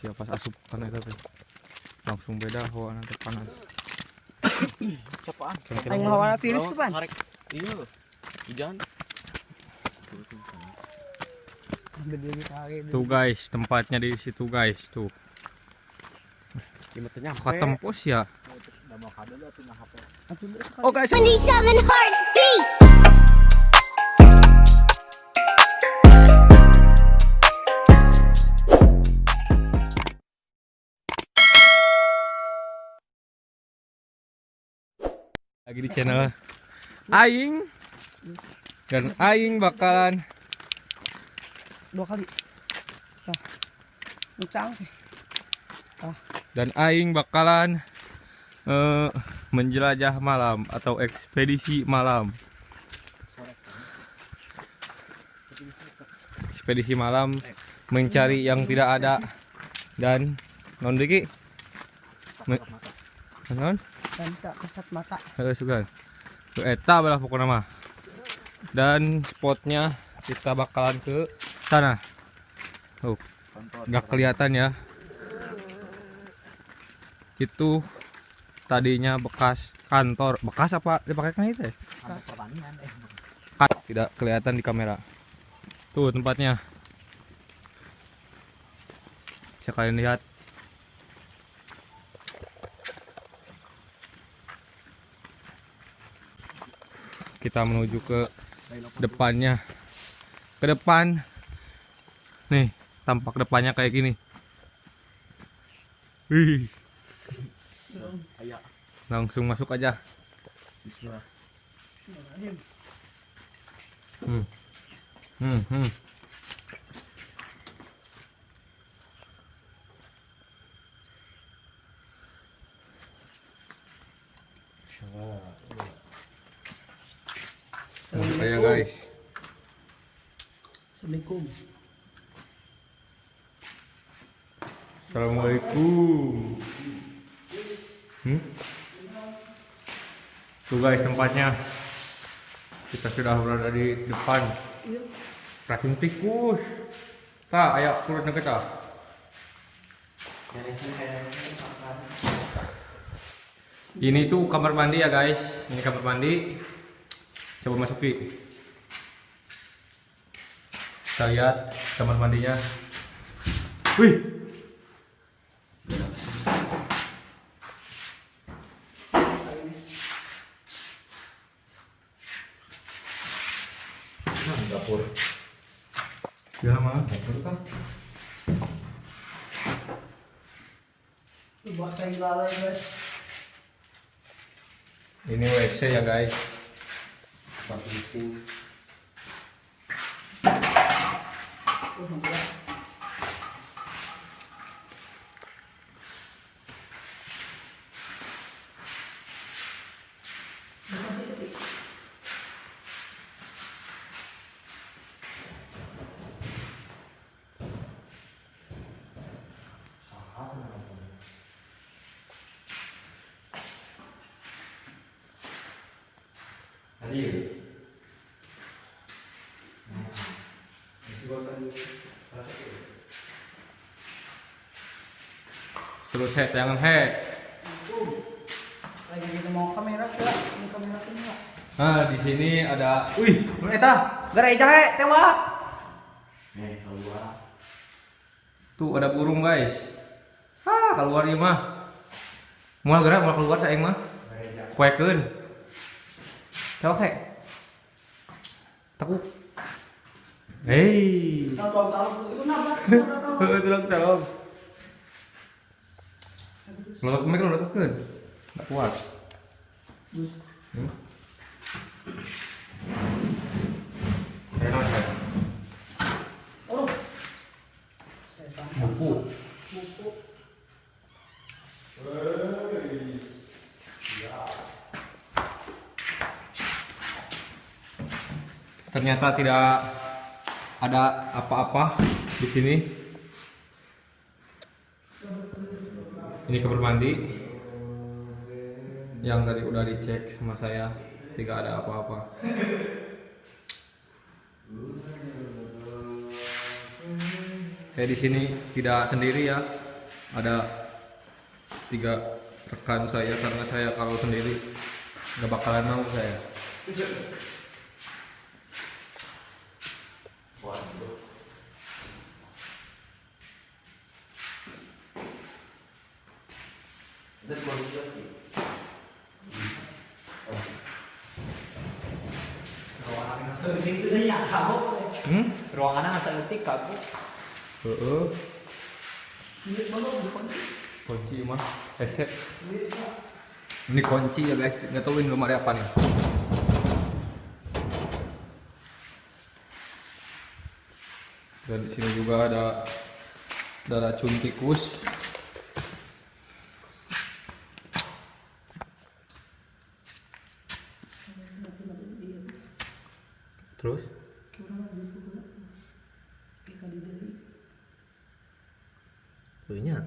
ya pas asup kan eta teh. Langsung beda hawa nanti panas. Capaan. Aing hawana tiris ke pan? Iya. Idan. Tuh guys, tempatnya di situ guys, tuh. Ketempus ya. Oh guys, 27 hearts beat. Lagi di channel Aing dan Aing bakalan 2 kali. Nah, ucang. dan Aing bakalan menjelajah malam atau ekspedisi malam. Ekspedisi malam mencari yang tidak ada dan non diki. Non? Tanta kesat mata. Halo sugan. Tuh eta belah pokoknya mah. Dan spotnya kita bakalan ke sana. Tuh, nggak kelihatan ya. Itu tadinya bekas kantor. Bekas apa dipakai kan itu ya? Tidak kelihatan di kamera. Tuh tempatnya. Bisa kalian lihat. Kita menuju ke depannya. Ke depan. Nih, tampak depannya kayak gini. Wih. Langsung masuk aja. Hmm. Masuk aja guys. Assalamualaikum. Assalamualaikum. Tuh guys tempatnya. Kita sudah berada di depan. Racun tikus. Tak, ayo turun ke kita. Ini tuh kamar mandi ya guys. Ini kamar mandi. Coba masuki. Kita lihat kamar mandinya. Wih. Dapur. Biar mana dapur kan? Buat kain lalai guys. Ini WC ya guys. Terus jangan Lagi kita mau kamera enggak? Ini kamera enggak? Nah, di sini ada Mun eta, gereja he tembak. Keluar. tuh ada burung guys. Keluar ieu mah. Moal gerak moal keluar saeng mah. Kuekeun. Teu he. Takut. Hei. Tahu itu nabrak. Tolong. Lolotok mic lolototkeun. Enggak kuat. Oh. Buku. Ternyata tidak ada apa-apa di sini. Ini kamar mandi yang tadi udah dicek sama saya, tidak ada apa-apa. Kayak di sini tidak sendiri ya, ada 3 rekan saya karena saya kalau sendiri nggak bakalan mau saya. Ruangan seetik itu dah yang kabut. Ruangan seetik kabut. Heeh. Ini belum dikunci. Kunci mah headset. Ini kunci ya guys, nggak tahu ini lemari apa nih. Dan di sini juga ada racun tikus. Terus? Banyak.